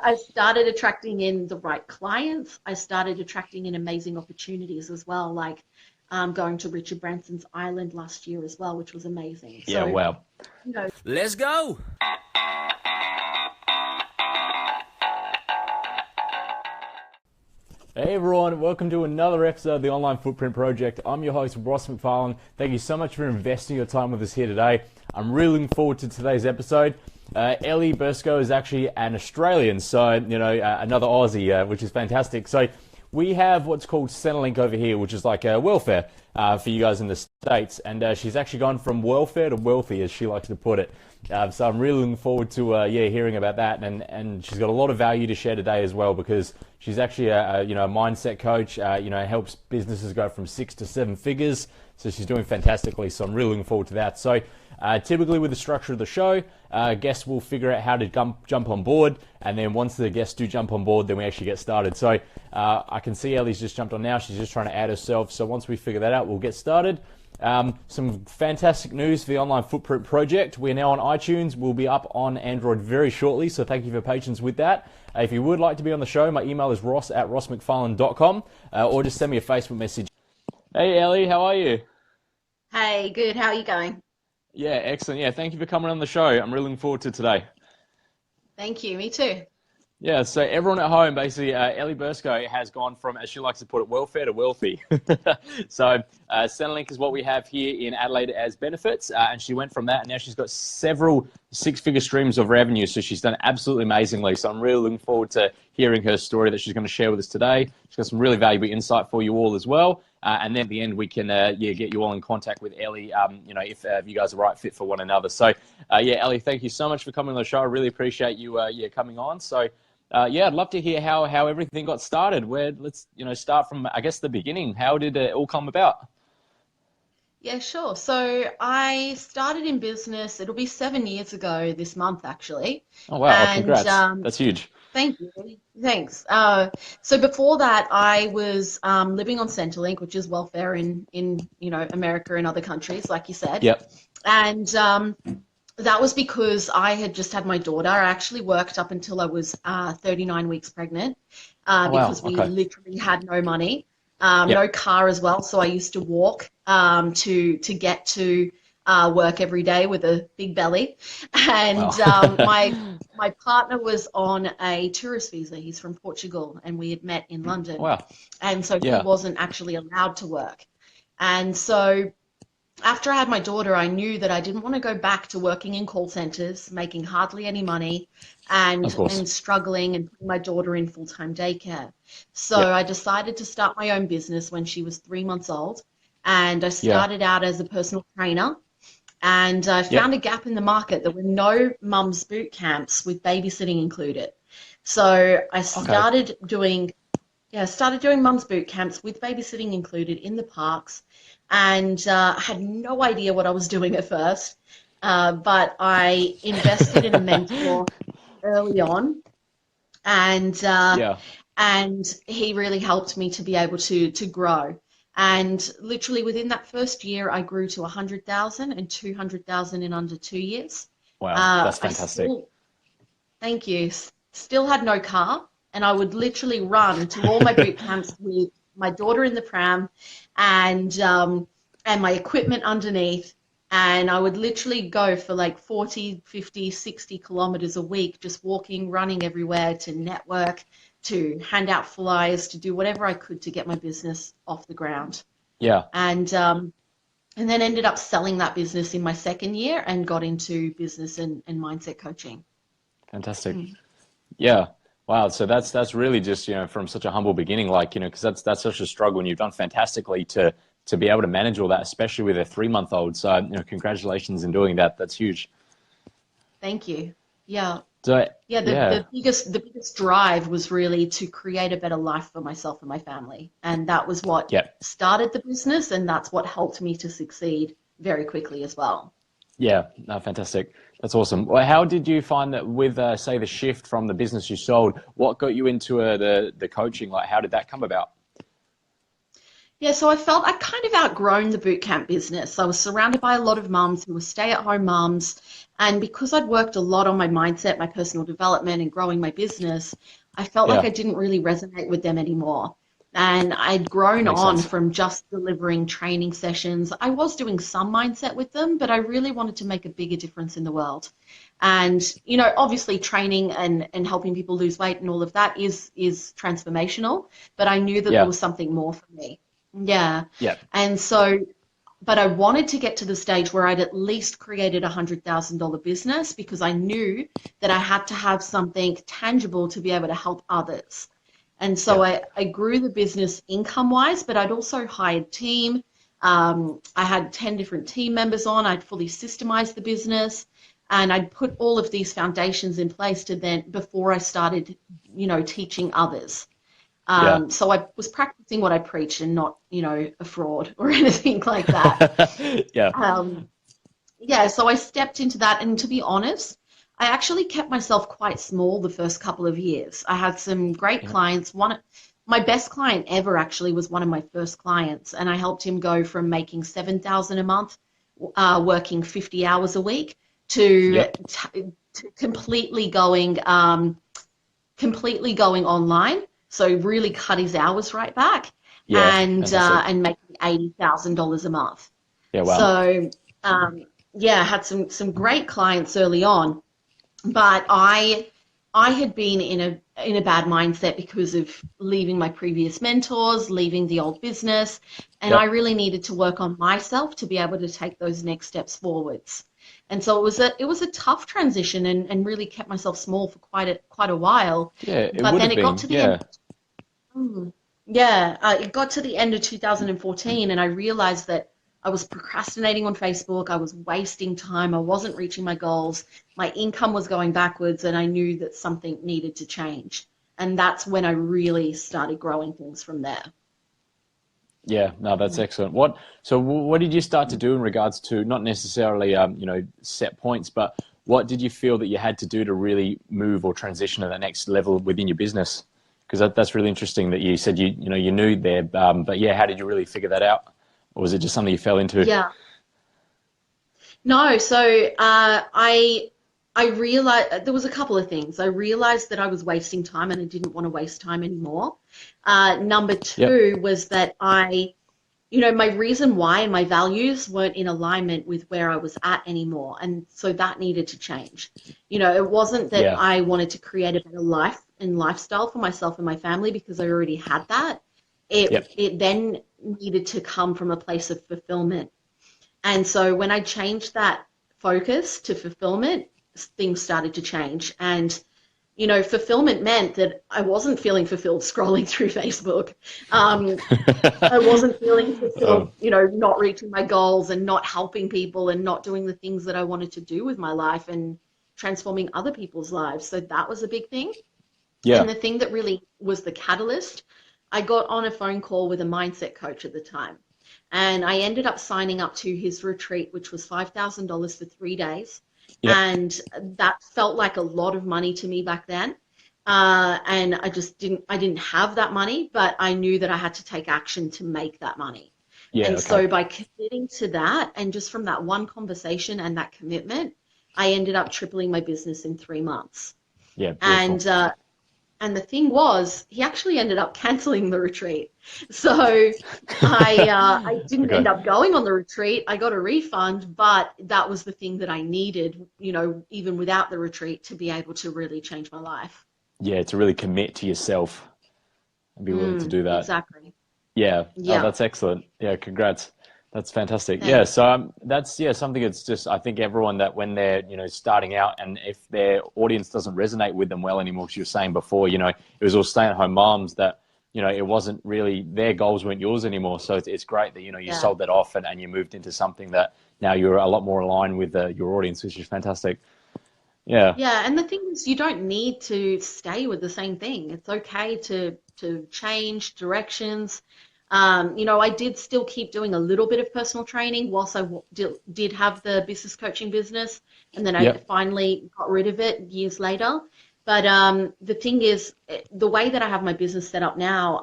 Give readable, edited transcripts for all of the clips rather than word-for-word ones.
I started attracting in the right clients. I started attracting in amazing opportunities as well, like going to Richard Branson's island last year as well, which was amazing. Yeah, So, wow. you know, Let's go. Hey everyone, welcome to another episode of the Online Footprint Project. I'm your host, Ross McFarlane. Thank you so much for investing your time with us here today. I'm really looking forward to today's episode. Ellie Burscough is actually an Australian, so, another Aussie, which is fantastic. So we have what's called Centrelink over here, which is like welfare for you guys in the States. And she's actually gone from welfare to wealthy, as she likes to put it. So I'm really looking forward to hearing about that, and she's got a lot of value to share today as well, because she's actually a mindset coach. Helps businesses go from 6 to 7 figures. So she's doing fantastically. So I'm really looking forward to that. So typically with the structure of the show, guests will figure out how to jump on board, and then once the guests do jump on board, then we actually get started. So I can see Ellie's just jumped on now. She's just trying to add herself. So once we figure that out, we'll get started. Some fantastic news for the Online Footprint Project. We're now on iTunes. We'll be up on Android very shortly, so thank you for patience with that. If you would like to be on the show, my email is ross@rossmcfarlane.com, or just send me a Facebook message. Hey Ellie, how are you? hey, good. How are you going? Yeah, excellent. Yeah, thank you for coming on the show. I'm really looking forward to today. Thank you. Me too. Yeah, so everyone at home, basically, Ellie Burscough has gone from, as she likes to put it, welfare to wealthy. So Centrelink is what we have here in Adelaide as benefits, and she went from that, and now she's got several six-figure streams of revenue, so she's done absolutely amazingly. So I'm really looking forward to hearing her story that she's going to share with us today. She's got some really valuable insight for you all as well. And then at the end, we can get you all in contact with Ellie, if you guys are the right fit for one another. So, Ellie, thank you so much for coming on the show. I really appreciate you coming on. So, I'd love to hear how everything got started. Let's start from, I guess, the beginning. How did it all come about? Yeah, sure. So I started in business. It'll be 7 years ago this month, actually. Oh, wow. Oh, And congrats. That's huge. thank you. Thanks. So before that, I was living on Centrelink, which is welfare in America and other countries, like you said. Yep. And that was because I had just had my daughter. I actually worked up until I was 39 weeks pregnant Oh, wow. because we Okay. literally had no money, Yep. no car as well. So I used to walk to get to work every day with a big belly. And Wow. my partner was on a tourist visa. He's from Portugal, and we had met in London. Wow. And so he Yeah. wasn't actually allowed to work. And so after I had my daughter, I knew that I didn't want to go back to working in call centers, making hardly any money, Of course. and struggling and putting my daughter in full-time daycare. So Yep. I decided to start my own business when she was 3 months old, and I Yeah. started out as a personal trainer. And I Yep. found a gap in the market. There were no mums boot camps with babysitting included. So I Okay. started doing mums boot camps with babysitting included in the parks, and I had no idea what I was doing at first, but I invested in a mentor early on, and Yeah. he really helped me to be able to grow. And literally within that first year, I grew to 100,000 and 200,000 in under 2 years. Wow. That's I fantastic. still, thank you, still had no car, and I would literally run to all my boot camps with my daughter in the pram and my equipment underneath. And I would literally go for like 40, 50, 60 kilometers a week, just walking, running everywhere to network, to hand out flyers, to do whatever I could to get my business off the ground. Yeah. And then ended up selling that business in my second year and got into business and mindset coaching. Fantastic. Yeah. Wow. So that's really just, from such a humble beginning, because that's such a struggle, and you've done fantastically to be able to manage all that, especially with a 3-month-old. So, congratulations in doing that. That's huge. Thank you. Yeah. So, Yeah, yeah. the biggest drive was really to create a better life for myself and my family. And that was what Yeah. started the business, and that's what helped me to succeed very quickly as well. Yeah. No, fantastic. That's awesome. Well, how did you find that with, say, the shift from the business you sold, what got you into the coaching? Like, how did that come about? Yeah, so I felt I kind of outgrown the boot camp business. I was surrounded by a lot of mums who were stay-at-home mums, and because I'd worked a lot on my mindset, my personal development, and growing my business, I felt like Yeah, I didn't really resonate with them anymore. And I'd grown makes on sense. from just delivering training sessions. I was doing some mindset with them, but I really wanted to make a bigger difference in the world. And, obviously training and helping people lose weight and all of that is transformational, but I knew that there Yeah, was something more for me. Yeah. yeah, And so, but I wanted to get to the stage where I'd at least created $100,000 business because I knew that I had to have something tangible to be able to help others. And so yeah, I grew the business income wise, but I'd also hired team. I had 10 different team members on. I'd fully systemized the business and I'd put all of these foundations in place to then before I started, teaching others. yeah. So I was practicing what I preached and not, a fraud or anything like that. Yeah, Um, yeah, so I stepped into that. And to be honest, I actually kept myself quite small the first couple of years. I had some great yeah, clients. My best client ever actually was one of my first clients, and I helped him go from making 7,000 a month, working 50 hours a week, to, yep, to completely going online. So really cut his hours right back, yeah, fantastic. and making $80,000 a month. Yeah, wow. So yeah, I had some great clients early on, but I had been in a bad mindset because of leaving my previous mentors, leaving the old business, and I Yep. really needed to work on myself to be able to take those next steps forwards. And so it was a tough transition and really kept myself small for quite a while. Yeah, it But would then have it got been. to the end. Yeah. Yeah, it got to the end of 2014, and I realized that I was procrastinating on Facebook. I was wasting time. I wasn't reaching my goals. My income was going backwards, and I knew that something needed to change. And that's when I really started growing things from there. Yeah, no, that's excellent. What did you start to do in regards to not necessarily set points, but what did you feel that you had to do to really move or transition to the next level within your business? Because that's really interesting that you said you knew there, but yeah, how did you really figure that out? Or was it just something you fell into? Yeah. No, so I realized there was a couple of things. I realized that I was wasting time and I didn't want to waste time anymore. Number Yep. two was that my reason why and my values weren't in alignment with where I was at anymore. And so that needed to change. It wasn't that Yeah. I wanted to create a better life and lifestyle for myself and my family because I already had that. It Yep. it then needed to come from a place of fulfillment. And so when I changed that focus to fulfillment, things started to change. And fulfillment meant that I wasn't feeling fulfilled scrolling through Facebook. Um, I wasn't feeling fulfilled, Oh, not reaching my goals and not helping people and not doing the things that I wanted to do with my life and transforming other people's lives. So that was a big thing. And yeah. the thing that really was the catalyst, I got on a phone call with a mindset coach at the time. And I ended up signing up to his retreat, which was $5,000 for 3 days. Yep. And that felt like a lot of money to me back then. And I didn't have that money, but I knew that I had to take action to make that money. Yeah. And Okay. so by committing to that, and just from that one conversation and that commitment, I ended up tripling my business in 3 months. Yeah. And Beautiful. the thing was, he actually ended up canceling the retreat. So I didn't Okay. end up going on the retreat. I got a refund, but that was the thing that I needed, even without the retreat, to be able to really change my life. Yeah, to really commit to yourself and be willing to do that. Exactly. Yeah. Oh, Yeah. that's excellent. Yeah, congrats. That's fantastic. Yeah, Thanks. so that's something that's just I think everyone that when they're starting out and if their audience doesn't resonate with them well anymore, as you were saying before, it was all stay-at-home moms that it wasn't really their goals weren't yours anymore. So it's great that you Yeah. sold that off and you moved into something that now you're a lot more aligned with your audience, which is fantastic. Yeah. Yeah, and the thing is, you don't need to stay with the same thing. It's okay to change directions. I did still keep doing a little bit of personal training whilst I did have the business coaching business, and then I Yep. finally got rid of it years later. But the thing is, the way that I have my business set up now,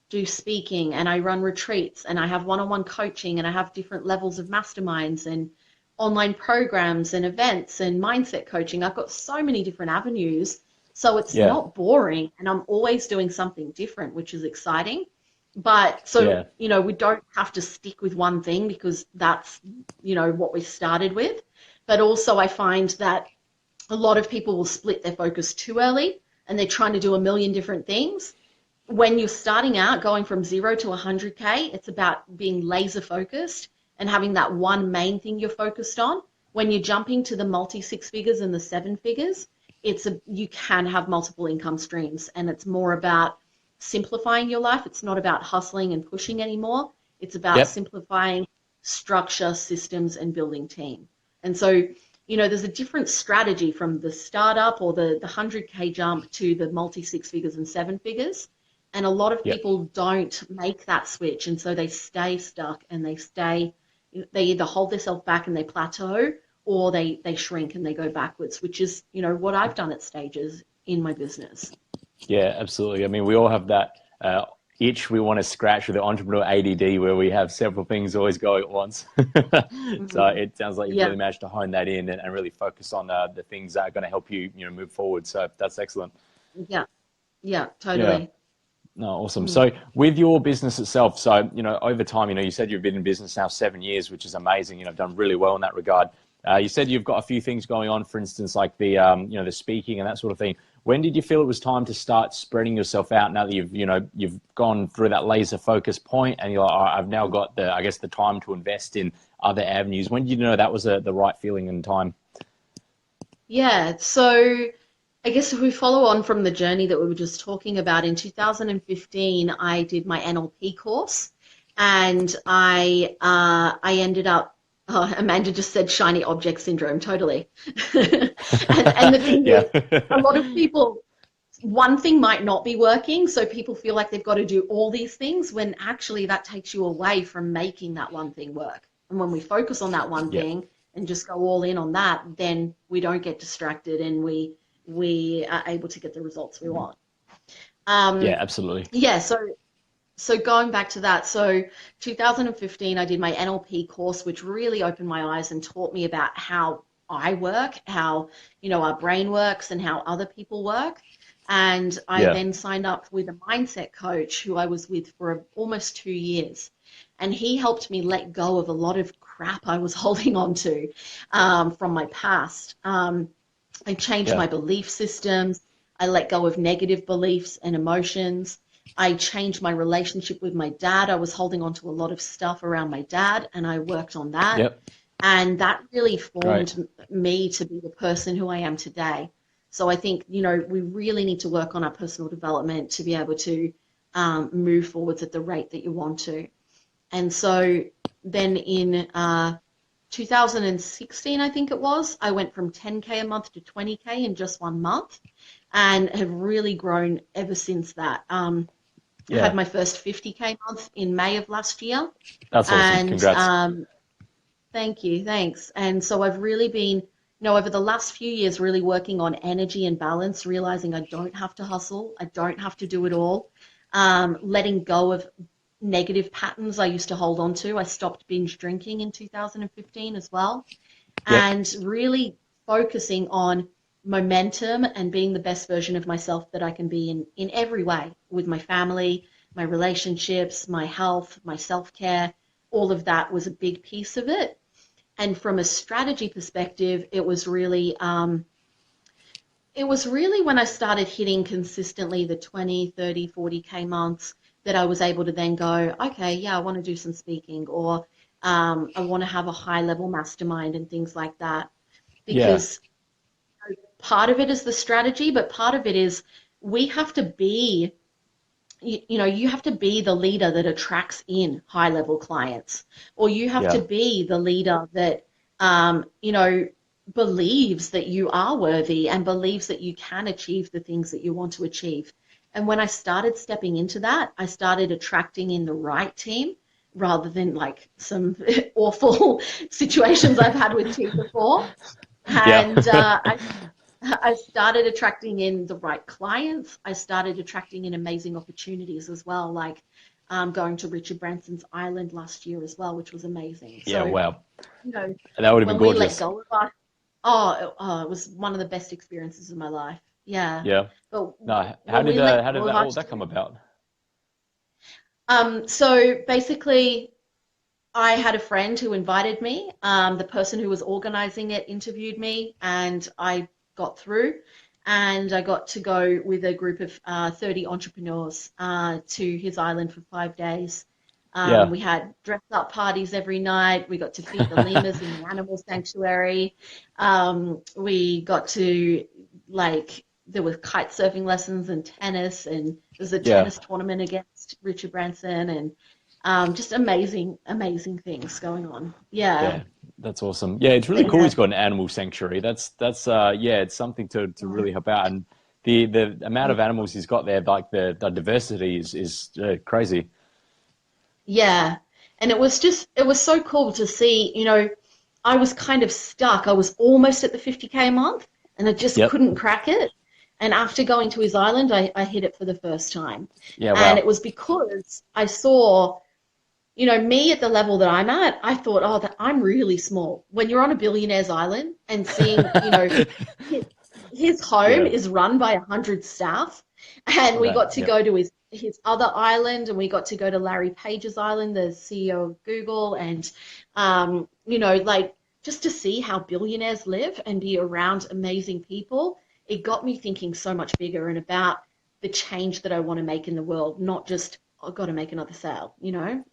do speaking, and I run retreats, and I have one-on-one coaching, and I have different levels of masterminds and online programs and events and mindset coaching. I've got so many different avenues. So it's Yeah. not boring, and I'm always doing something different, which is exciting. But so, Yeah. we don't have to stick with one thing because that's, what we started with. But also I find that a lot of people will split their focus too early and they're trying to do a million different things. When you're starting out, going from 0 to 100K, it's about being laser focused and having that one main thing you're focused on. When you're jumping to the multi six figures and the seven figures, you can have multiple income streams, and it's more about simplifying your life. It's not about hustling and pushing anymore. It's about simplifying structure, systems, and building team. And so, there's a different strategy from the startup or the 100K jump to the multi six figures and seven figures. And a lot of people don't make that switch. And so they stay stuck, and they either hold themselves back and they plateau, or they shrink and they go backwards, which is, what I've done at stages in my business. Yeah, absolutely. I mean, we all have that itch we want to scratch with the entrepreneur ADD, where we have several things always going at once. So it sounds like you've really managed to hone that in and really focus on the things that are going to help you, move forward. So that's excellent. Yeah, totally. Yeah. No, awesome. So with your business itself, so, over time, you said you've been in business now 7 years, which is amazing. Done really well in that regard. You said you've got a few things going on, for instance, like the, the speaking and that sort of thing. When did you feel it was time to start spreading yourself out now that you've gone through that laser focus point and you're like, I've now got the time to invest in other avenues? When did you know that was the right feeling and time? Yeah. So I guess if we follow on from the journey that we were just talking about, in 2015, I did my NLP course, and I ended up, Amanda just said shiny object syndrome, totally. and the thing is, a lot of people, one thing might not be working, so people feel like they've got to do all these things, when actually that takes you away from making that one thing work. And when we focus on that one thing and just go all in on that, then we don't get distracted, and we are able to get the results we want. Yeah, absolutely. Yeah, so going back to that, so 2015, I did my NLP course, which really opened my eyes and taught me about how I work, how, our brain works and how other people work. And I then signed up with a mindset coach who I was with for almost 2 years. And he helped me let go of a lot of crap I was holding on to from my past. I changed my belief systems. I let go of negative beliefs and emotions. I changed my relationship with my dad. I was holding on to a lot of stuff around my dad, and I worked on that. And that really formed me to be the person who I am today. So I think, we really need to work on our personal development to be able to move forwards at the rate that you want to. And so then in 2016, I think it was, I went from 10K a month to 20K in just 1 month, and have really grown ever since that. I had my first 50K month in May of last year. That's awesome. Congrats. Thank you. Thanks. And so I've really been, over the last few years, really working on energy and balance, realizing I don't have to hustle. I don't have to do it all. Letting go of negative patterns I used to hold on to. I stopped binge drinking in 2015 as well. And really focusing on momentum and being the best version of myself that I can be in every way, with my family, my relationships, my health, my self-care. All of that was a big piece of it. And from a strategy perspective, it was really when I started hitting consistently the 20, 30, 40K months that I was able to then go, okay, yeah, I want to do some speaking, or I want to have a high level mastermind and things like that. Because part of it is the strategy, but part of it is we have to be, you have to be the leader that attracts in high level clients, or you have to be the leader that, believes that you are worthy and believes that you can achieve the things that you want to achieve. And when I started stepping into that, I started attracting in the right team rather than like some awful situations I've had with team before. And I started attracting in the right clients. I started attracting in amazing opportunities as well, like going to Richard Branson's island last year as well, which was amazing. Yeah, So, wow. you know, That would have been when we let gorgeous. go of our, it was one of the best experiences of my life. Yeah. Yeah. But No, when we let how did go of that our, all that come about? so basically, I had a friend who invited me. The person who was organizing it interviewed me, and I got through. And I got to go with a group of 30 entrepreneurs to his island for 5 days. Yeah. We had dress up parties every night. We got to feed the lemurs in the animal sanctuary. We got to, like, there were kite surfing lessons and tennis, and there was a Yeah. tennis tournament against Richard Branson, and just amazing, amazing things going on. Yeah, Yeah, that's awesome. Yeah, it's really cool yeah, he's got an animal sanctuary. That's yeah, it's something to yeah, really help out. And the amount of animals he's got there, like the diversity is crazy. yeah. And it was so cool to see, I was kind of stuck. I was almost at the 50K a month and I just Yep. couldn't crack it. And after going to his island, I hit it for the first time. Yeah, And wow. it was because I saw, me at the level that I'm at, I thought, oh, that I'm really small. When you're on a billionaire's island and seeing, his, his home Yeah. is run by 100 staff, and we got to Yep. go to his other island, and we got to go to Larry Page's island, the CEO of Google, and like just to see how billionaires live and be around amazing people, it got me thinking so much bigger and about the change that I want to make in the world, not just I've got to make another sale.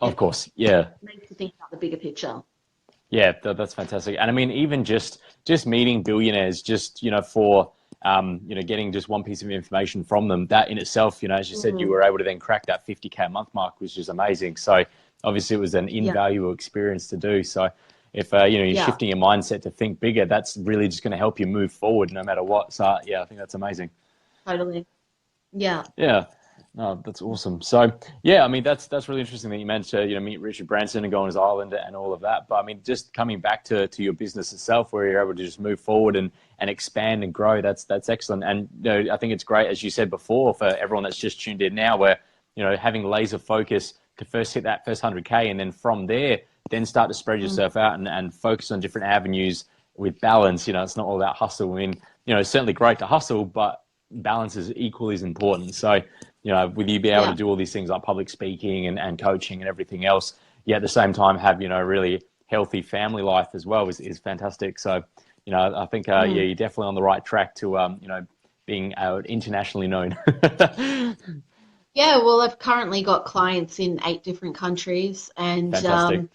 Of It course. Yeah. makes you think about the bigger picture. Yeah, that's fantastic. And I mean, even just meeting billionaires, just for getting just one piece of information from them, that in itself, as you said, you Mm, were able to then crack that 50K a month mark, which is amazing. So obviously, it was an yeah, invaluable experience to do. So if you're yeah, shifting your mindset to think bigger, that's really just going to help you move forward no matter what. So yeah, I think that's amazing. totally. Yeah. Yeah. No, that's awesome. So yeah, I mean that's really interesting that you managed to meet Richard Branson and go on his island and all of that. But I mean, just coming back to your business itself, where you're able to just move forward and expand and grow, that's excellent. And I think it's great, as you said before, for everyone that's just tuned in now, where having laser focus to first hit that first 100K, and then from there, then start to spread Mm, yourself out and focus on different avenues with balance. It's not all about hustle. I mean, it's certainly great to hustle, but balance is equally as important. So, with you being able to yeah, do all these things like public speaking and coaching and everything else, yet at the same time have, really healthy family life as well is fantastic. So, I think, yeah, mm. you're definitely on the right track to, being internationally known. Yeah, well, I've currently got clients in 8 different countries, and Fantastic.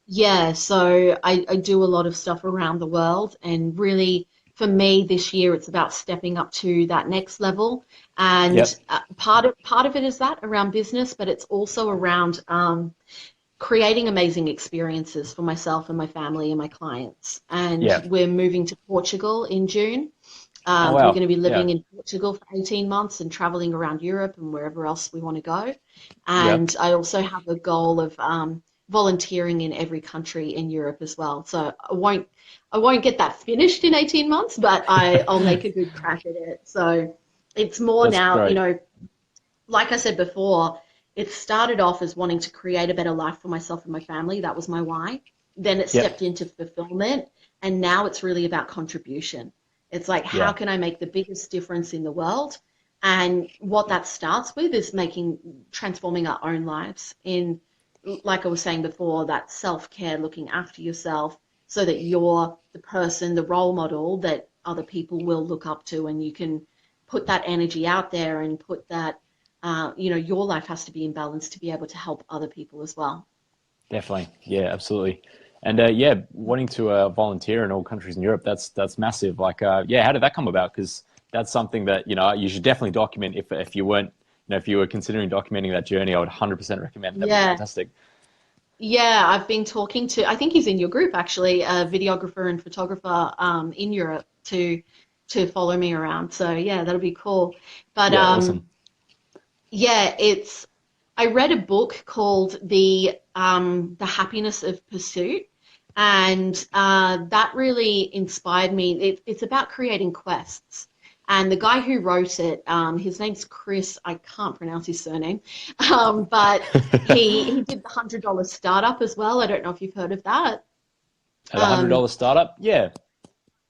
yeah, so I do a lot of stuff around the world, and really, for me this year, it's about stepping up to that next level. And Yep. part of it is that around business, but it's also around creating amazing experiences for myself and my family and my clients. And Yeah. we're moving to Portugal in June. Oh, We're wow. going to be Yeah. living in Portugal for 18 months and traveling around Europe and wherever else we want to go. Yep. And I also have a goal of volunteering in every country in Europe as well. So I won't get that finished in 18 months, but I'll make a good crack at it. So it's more That's now, great. like I said before, it started off as wanting to create a better life for myself and my family. That was my why. Then it Yep. stepped into fulfillment, and now it's really about contribution. It's like, how Yeah. can I make the biggest difference in the world? And what that starts with is transforming our own lives in, like I was saying before, that self-care, looking after yourself so that you're the person, the role model that other people will look up to, and you can put that energy out there and put that, your life has to be in balance to be able to help other people as well. Definitely. Yeah, absolutely. And yeah, wanting to volunteer in all countries in Europe, that's massive. Like, yeah, how did that come about? Because that's something that, you should definitely document if you weren't, if you were considering documenting that journey, I would 100% recommend. That'd be Yeah. fantastic. Yeah, I've been talking to, I think he's in your group actually, a videographer and photographer in Europe to follow me around. So yeah, that'll be cool. But Yeah, awesome. yeah, I read a book called The Happiness of Pursuit, And that really inspired me. It's about creating quests. And the guy who wrote it, his name's Chris. I can't pronounce his surname, but he did the $100 startup as well. I don't know if you've heard of that. The $100 startup? Yeah.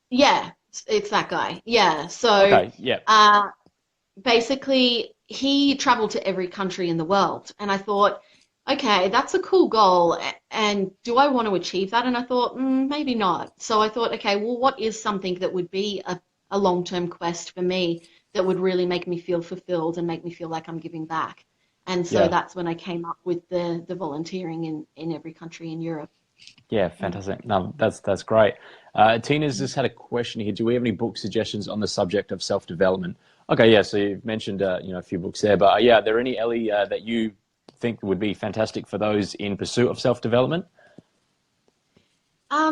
Yeah, it's that guy. Yeah. So Okay. Yeah. basically, he traveled to every country in the world, and I thought, okay, that's a cool goal. And do I want to achieve that? And I thought, maybe not. So I thought, okay, well, what is something that would be a long-term quest for me that would really make me feel fulfilled and make me feel like I'm giving back? And so Yeah. that's when I came up with the volunteering in every country in Europe. Yeah. Fantastic. No, that's great. Tina's just had a question here. Do we have any book suggestions on the subject of self-development? Okay. Yeah. So you've mentioned, a few books there, but yeah, are there any, Ellie, that you think would be fantastic for those in pursuit of self-development?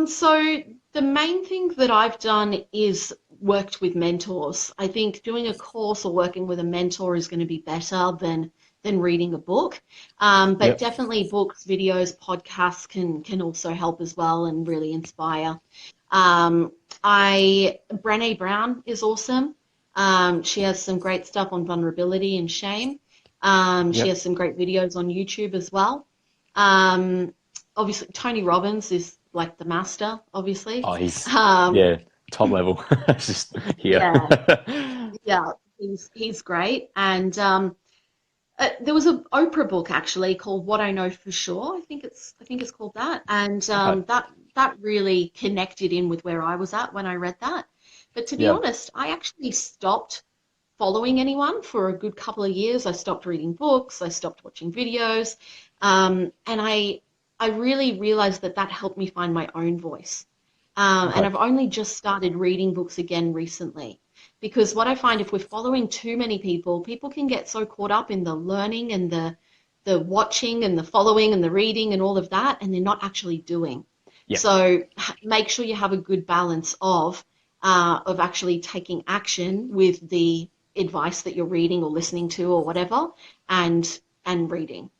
So the main thing that I've done is worked with mentors. I think doing a course or working with a mentor is going to be better than reading a book. But Yep. definitely books, videos, podcasts can also help as well and really inspire. Brené Brown is awesome. She has some great stuff on vulnerability and shame. She Yep. has some great videos on YouTube as well. Um, Obviously, Tony Robbins is like the master, obviously. Oh, he's, Um, yeah, top level. It's just here. yeah, yeah, he's great. And there was an Oprah book actually called What I Know for Sure. I think it's called that. And Okay. that really connected in with where I was at when I read that. But to be Yeah. honest, I actually stopped following anyone for a good couple of years. I stopped reading books, I stopped watching videos, and I really realized that helped me find my own voice. And Okay. I've only just started reading books again recently. Because what I find if we're following too many people, people can get so caught up in the learning and the watching and the following and the reading and all of that, and they're not actually doing. Yeah. So make sure you have a good balance of actually taking action with the advice that you're reading or listening to or whatever, and reading.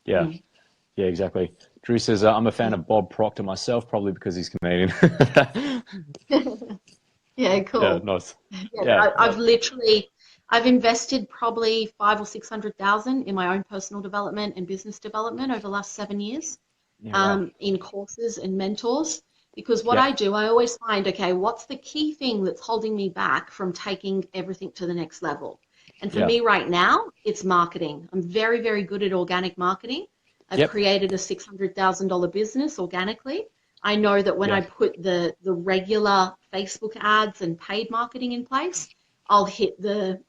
Yeah. Mm. Yeah, exactly. Drew says, I'm a fan of Bob Proctor myself, probably because he's Canadian. Yeah, Yeah, cool. nice. Yeah, but Yeah, I've invested probably 500 or 600,000 in my own personal development and business development over the last 7 years, yeah, wow. in courses and mentors. Because what Yeah, I do, I always find, okay, what's the key thing that's holding me back from taking everything to the next level? And for yeah, me right now, it's marketing. I'm very, very good at organic marketing. I've yep, created a $600,000 business organically. I know that when yeah. I put the regular Facebook ads and paid marketing in place, I'll hit the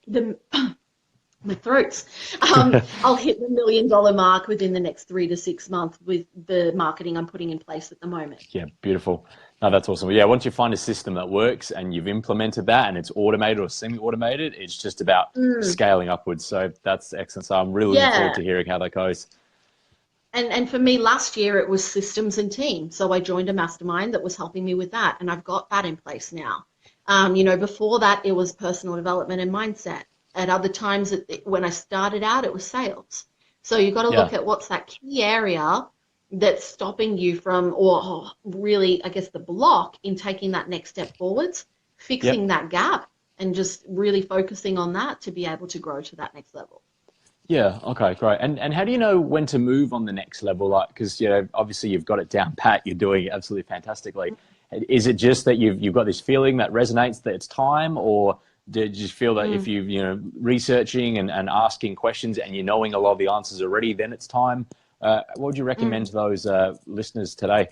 my throats. I'll hit the $1 million mark within the next 3 to 6 months with the marketing I'm putting in place at the moment. Yeah, beautiful. No, that's awesome. Yeah, once you find a system that works and you've implemented that and it's automated or semi-automated, it's just about Mm, scaling upwards. So that's excellent. So I'm really looking forward yeah. to hearing how that goes. And for me last year it was systems and team. So I joined a mastermind that was helping me with that, and I've got that in place now. Before that it was personal development and mindset. At other times, when I started out, it was sales. So you've got to Yeah, look at what's that key area that's stopping you from, or really, I guess, the block in taking that next step forwards, yep. fixing that gap, and just really focusing on that to be able to grow to that next level. Yeah. Okay. Great. And how do you know when to move on the next level? Like, because obviously you've got it down pat. You're doing it absolutely fantastically. Is it just that you've got this feeling that resonates that it's time, or did you feel that if Mm. researching and asking questions and you're knowing a lot of the answers already, then it's time? What would you recommend Mm. to those listeners today?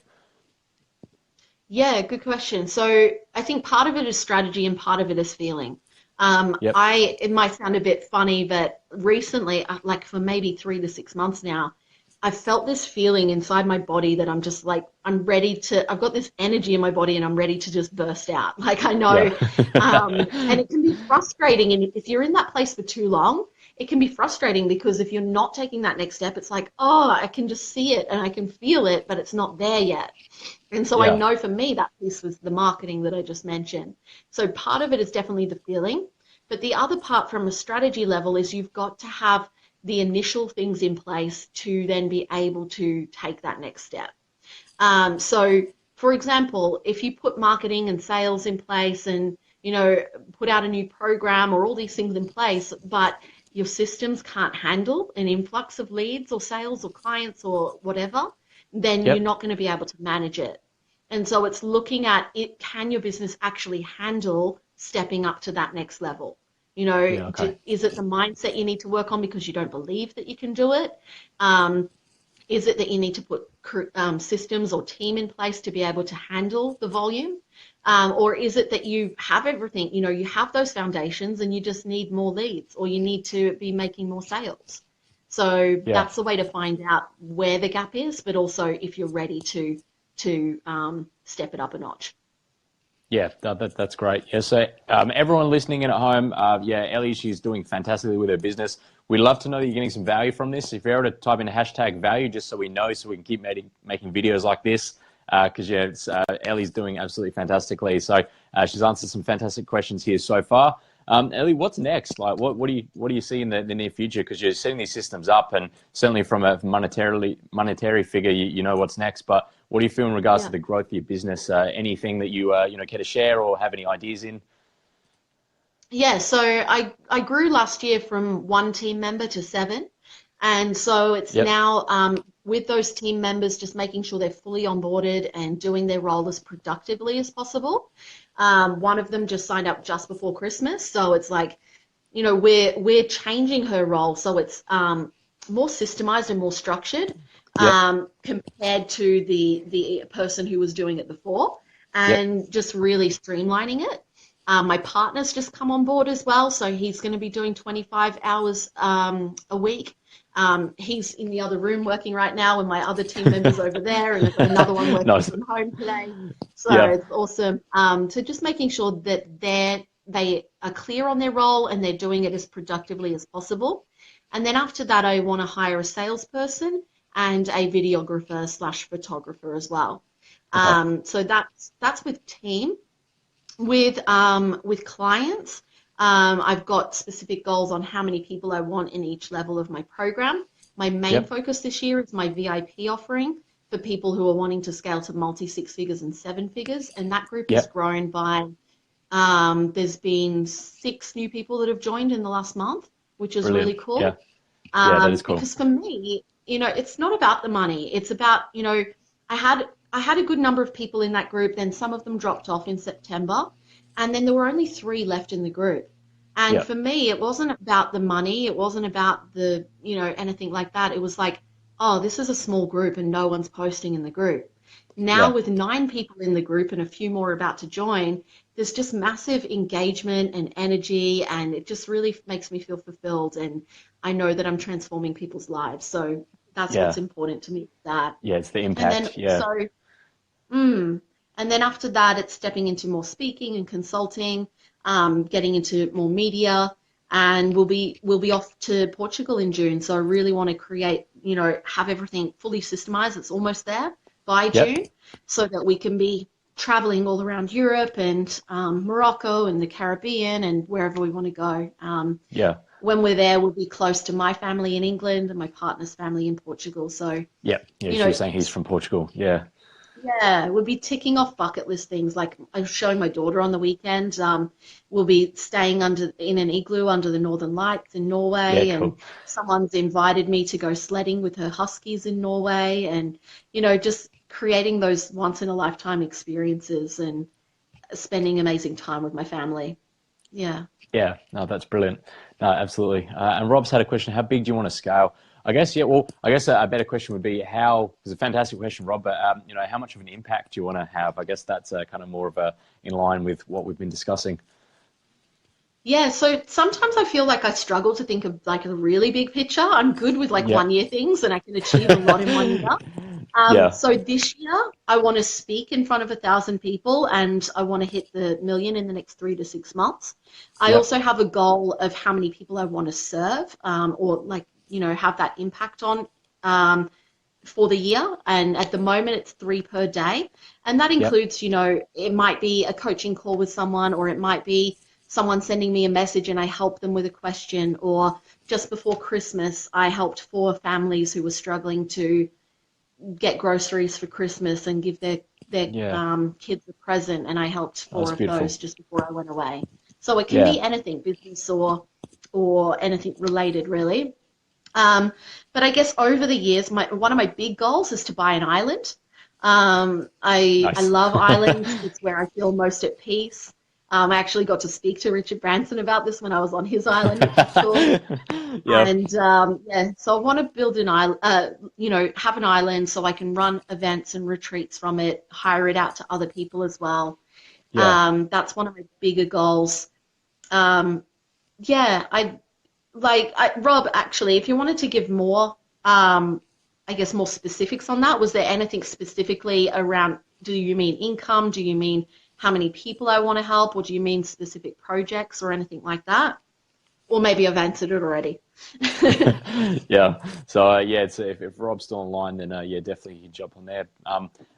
Yeah, good question. So I think part of it is strategy and part of it is feeling. Yep. It might sound a bit funny, but recently, like for maybe 3 to 6 months now, I've felt this feeling inside my body that I'm just like, I've got this energy in my body and I'm ready to just burst out. Like I Yeah. know, and it can be frustrating. And if you're in that place for too long, it can be frustrating because if you're not taking that next step, it's like, oh, I can just see it and I can feel it, but it's not there yet. And so I Yeah. know for me that piece was the marketing that I just mentioned. So part of it is definitely the feeling, but the other part from a strategy level is you've got to have the initial things in place to then be able to take that next step. So for example, if you put marketing and sales in place and, put out a new program or all these things in place, but your systems can't handle an influx of leads or sales or clients or whatever, then you're Yep. not going to be able to manage it. And so it's looking at it, can your business actually handle stepping up to that next level? Yeah. Okay. Is it the mindset you need to work on because you don't believe that you can do it? Is it that you need to put systems or team in place to be able to handle the volume? Or is it that you have everything, you have those foundations and you just need more leads or you need to be making more sales? So Yeah. that's the way to find out where the gap is, but also if you're ready to step it up a notch. Yeah, that's great. Yeah, so everyone listening in at home, yeah, Ellie, she's doing fantastically with her business. We'd love to know that you're getting some value from this. If you're able to type in hashtag value, just so we know, so we can keep making videos like this, because yeah, Ellie's doing absolutely fantastically. So she's answered some fantastic questions here so far. Ellie, what's next? Like, what do you see in the near future? Because you're setting these systems up, and certainly from a monetary figure, you know what's next. But what do you feel in regards to the growth of your business? Anything that you care to share or have any ideas in? Yeah, so I grew last year from 1 team member to 7. And so it's Yep. now with those team members, just making sure they're fully onboarded and doing their role as productively as possible. One of them just signed up just before Christmas. So it's like, we're changing her role. So it's more systemized and more structured Yep. compared to the person who was doing it before, Yep. and just really streamlining it. My partner's just come on board as well, so he's going to be doing 25 hours a week. He's in the other room working right now, and my other team members over there, and I've got another one working Nice. from home today. So Yeah. it's awesome. So just making sure that they are clear on their role and they're doing it as productively as possible. And then after that, I want to hire a salesperson and a videographer/photographer as well. Okay. So that's with team. With clients, I've got specific goals on how many people I want in each level of my program. My main Yep. focus this year is my VIP offering for people who are wanting to scale to multi-six figures and 7 figures, and that group has Yep. grown by there's been 6 new people that have joined in the last month, which is really Brilliant. Yeah. cool. Yeah, that is cool. Because for me, it's not about the money. It's about, I had a good number of people in that group, then some of them dropped off in September, and then there were only 3 left in the group. And Yep. for me, it wasn't about the money, it wasn't about the, anything like that. It was like, oh, this is a small group and no one's posting in the group. Now Yeah. with 9 people in the group and a few more about to join, there's just massive engagement and energy, and it just really makes me feel fulfilled, and I know that I'm transforming people's lives. So that's Yeah. what's important to me, that. Yeah. It's the And then impact. Yeah. also, and then after that, it's stepping into more speaking and consulting, getting into more media, and we'll be off to Portugal in June. So I really want to create, have everything fully systemized. It's almost there by Yep. June, so that we can be traveling all around Europe and Morocco and the Caribbean and wherever we want to go. Yeah. When we're there, we'll be close to my family in England and my partner's family in Portugal. So, Yep. Yeah. you She know, was saying he's from Portugal. Yeah. yeah, we'll be ticking off bucket list things. Like I'm showing my daughter on the weekend. We'll be staying in an igloo under the Northern Lights in Yeah. Norway, and Cool. someone's invited me to go sledding with her huskies in Norway, and just creating those once in a lifetime experiences and spending amazing time with my family. Yeah. Yeah, no, that's brilliant. No, absolutely. And Rob's had a question: how big do you want to scale? I guess, yeah. Well, I guess a better question would be how. It's a fantastic question, Rob. But how much of an impact do you want to have? I guess that's kind of more of a in line with what we've been discussing. Yeah, so sometimes I feel like I struggle to think of like a really big picture. I'm good with like Yeah. 1 year things and I can achieve a lot in 1 year. Yeah. So this year I want to speak in front of 1,000 people and I want to hit the million in the next 3 to 6 months. I Yeah. also have a goal of how many people I want to serve, or like, have that impact on, for the year. And at the moment it's 3 per day. And that Yeah. includes, it might be a coaching call with someone, or it might be someone sending me a message and I help them with a question, or just before Christmas, I helped 4 families who were struggling to get groceries for Christmas and give their their Yeah. kids were present, and I helped Oh, that's 4 of beautiful. those just before I went away. So it can Yeah. be anything, business or anything related, really. But I guess over the years, one of my big goals is to buy an island. I Nice. love islands. It's where I feel most at peace. I actually got to speak to Richard Branson about this when I was on his island, which was cool. Yep. And yeah, so I want to build an island, have an island so I can run events and retreats from it, hire it out to other people as well. Yeah. That's one of my bigger goals. Um, yeah, Rob, actually, if you wanted to give more, I guess more specifics on that, was there anything specifically around, do you mean income? Do you mean how many people I want to help? Or do you mean specific projects or anything like that? Or maybe I've answered it already. Yeah. So yeah, it's, if Rob's still online, then yeah, definitely you can jump on there.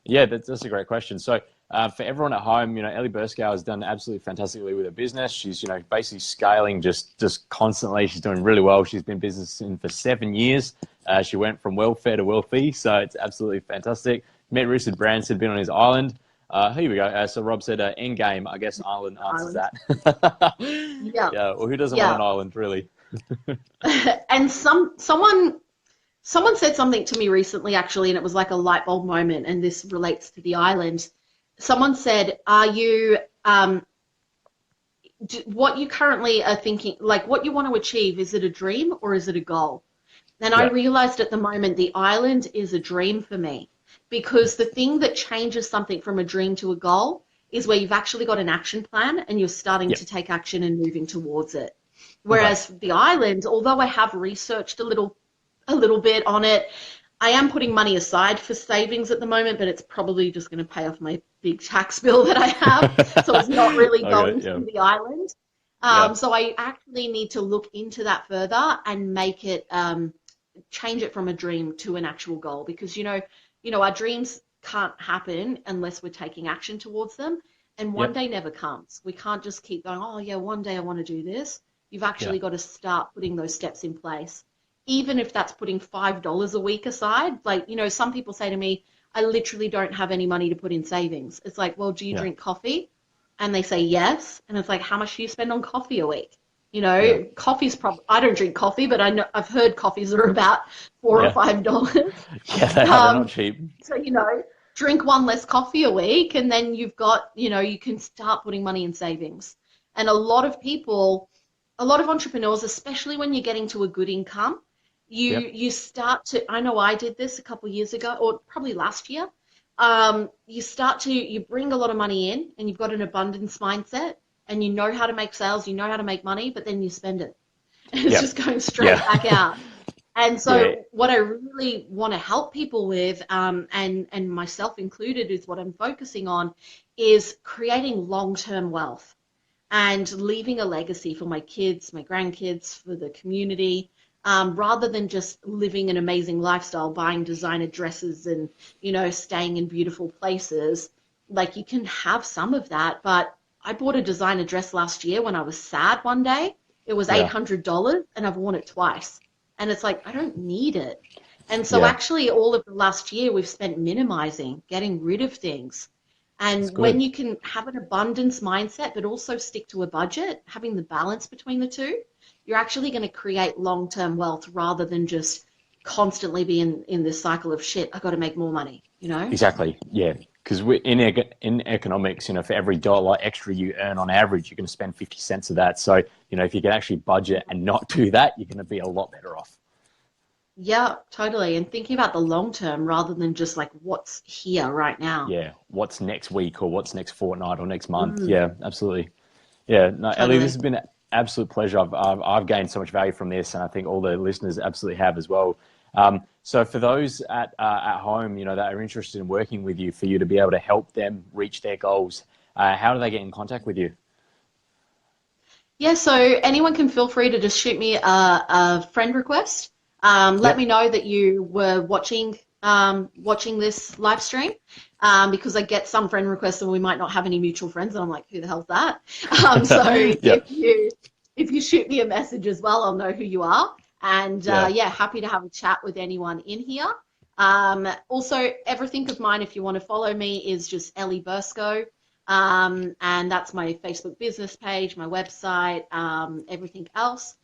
Yeah, that's a great question. So for everyone at home, Ellie Burscough has done absolutely fantastically with her business. She's basically scaling just constantly. She's doing really well. She's been businessing for 7 years. She went from welfare to wealthy, so it's absolutely fantastic. Met Richard Branson, been on his island. Here we go. So Rob said, end game. I guess island answers Island. that. Yeah, Yeah. Well, who doesn't want yeah. an island, really? And someone said something to me recently, actually, and it was like a light bulb moment, and this relates to the island. Someone said, are you, what you currently are thinking, like what you want to achieve, is it a dream or is it a goal? And I Yeah. realized at the moment the island is a dream for me, because the thing that changes something from a dream to a goal is where you've actually got an action plan and you're starting Yeah. to take action and moving towards it. Okay. Whereas the island, although I have researched a little bit on it, I am putting money aside for savings at the moment, but it's probably just going to pay off my big tax bill that I have. So it's not really going Okay. to Yeah. the island. Yeah. So I actually need to look into that further and make it change it from a dream to an actual goal, because our dreams can't happen unless we're taking action towards them, and one Yep. day never comes. We can't just keep going, oh yeah, one day I want to do this. You've Yeah. actually got to start putting those steps in place, even if that's putting $5 a week aside. Like, some people say to me, I literally don't have any money to put in savings. It's like, well, do you Yeah. drink coffee? And they say yes, and it's like, how much do you spend on coffee a week? Yeah. Coffee's probably, I don't drink coffee, but I've heard coffees are about $4 or Yeah. $5. Yeah. They are. They're not cheap. So, drink one less coffee a week, and then you've got, you can start putting money in savings. And a lot of entrepreneurs, especially when you're getting to a good income, Yep. you start to, I know I did this a couple of years ago, or probably last year. You bring a lot of money in and you've got an abundance mindset and you know how to make sales, you know how to make money, but then you spend it. And it's Yep. just going straight Yeah. back out. And so Yeah. what I really want to help people with, and myself included, is what I'm focusing on, is creating long-term wealth and leaving a legacy for my kids, my grandkids, for the community, rather than just living an amazing lifestyle, buying designer dresses and, staying in beautiful places. Like, you can have some of that, but I bought a designer dress last year when I was sad one day. It was Yeah. $800 and I've worn it twice. And it's like, I don't need it. And so Yeah. actually all of the last year we've spent minimizing, getting rid of things. It's And when good. you can have an abundance mindset, but also stick to a budget, having the balance between the two, you're actually going to create long-term wealth rather than just constantly be in this cycle of shit, I've got to make more money. Exactly. Yeah. Because in economics, for every dollar extra you earn on average, you're going to spend 50 cents of that. So, if you can actually budget and not do that, you're going to be a lot better off. Yeah, totally. And thinking about the long term rather than just like what's here right now. Yeah. What's next week or what's next fortnight or next month? Mm, Yeah, absolutely. Yeah. No, Ellie, this totally. has been an absolute pleasure. I've gained so much value from this, and I think all the listeners absolutely have as well. So for those at home, that are interested in working with you, for you to be able to help them reach their goals, how do they get in contact with you? Yeah, so anyone can feel free to just shoot me a friend request. Let me Yep. know that you were watching this live stream, because I get some friend requests and we might not have any mutual friends, and I'm like, who the hell's that? So Yep. if you shoot me a message as well, I'll know who you are. And Yeah. yeah, happy to have a chat with anyone in here. Also, everything of mine, if you want to follow me, is just Ellie Burscough. And that's my Facebook business page, my website, everything else.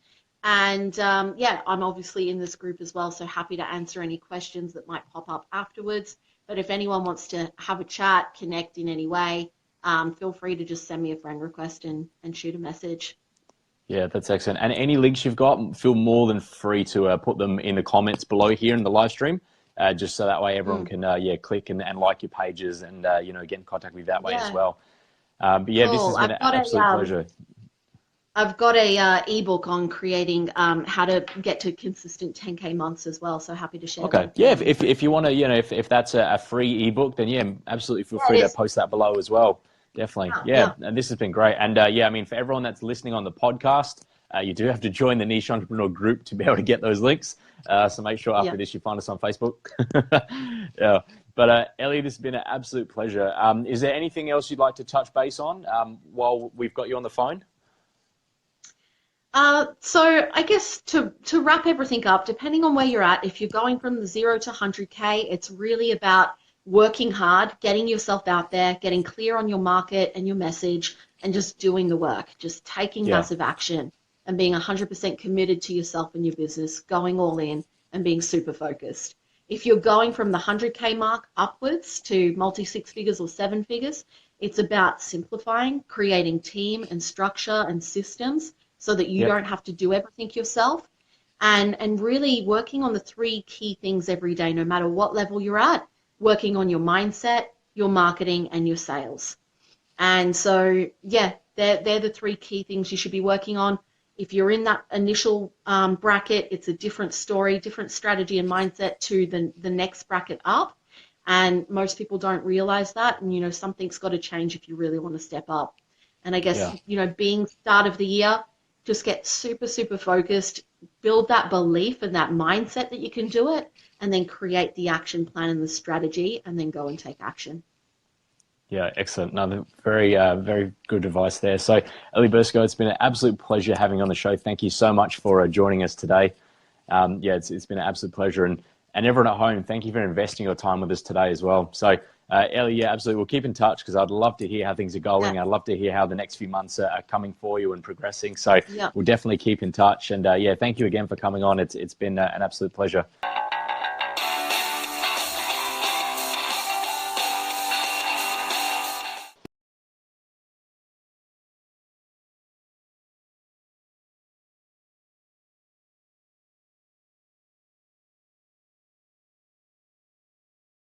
And yeah, I'm obviously in this group as well, so happy to answer any questions that might pop up afterwards. But if anyone wants to have a chat, connect in any way, feel free to just send me a friend request and shoot a message. Yeah, that's excellent. And any links you've got, feel more than free to put them in the comments below here in the live stream, just so that way everyone can click and like your pages and get in contact with you that way as well. But yeah, cool. This has been an absolute pleasure. I've got a ebook on creating how to get to consistent 10K months as well. So happy to share. Okay. Yeah. If you want to, if that's a free ebook, then yeah, absolutely feel free to post that below as well. Definitely. Yeah. And this has been great. And yeah, I mean, for everyone that's listening on the podcast, you do have to join the Niche Entrepreneur group to be able to get those links. So make sure after this you find us on Facebook. Yeah. But Ellie, this has been an absolute pleasure. Is there anything else you'd like to touch base on while we've got you on the phone? So I guess to wrap everything up, depending on where you're at, if you're going from the 0 to 100K, it's really about working hard, getting yourself out there, getting clear on your market and your message, and just doing the work, just taking massive action and being 100% committed to yourself and your business, going all in and being super focused. If you're going from the 100K mark upwards to multi-six figures or seven figures, it's about simplifying, creating team and structure and systems so that you don't have to do everything yourself, and really working on the three key things every day, no matter what level you're at, working on your mindset, your marketing, and your sales. And so, yeah, they're the three key things you should be working on. If you're in that initial bracket, it's a different story, different strategy and mindset to the next bracket up. And most people don't realize that. And, something's got to change if you really want to step up. And I guess, being start of the year, just get super, super focused, build that belief and that mindset that you can do it, and then create the action plan and the strategy, and then go and take action. Yeah, excellent. No, very, very good advice there. So, Ellie Burscough, it's been an absolute pleasure having you on the show. Thank you so much for joining us today. It's been an absolute pleasure. And everyone at home, thank you for investing your time with us today as well. So, Ellie, absolutely. We'll keep in touch because I'd love to hear how things are going. I'd love to hear how the next few months are coming for you and progressing. So we'll definitely keep in touch. And thank you again for coming on. It's been an absolute pleasure.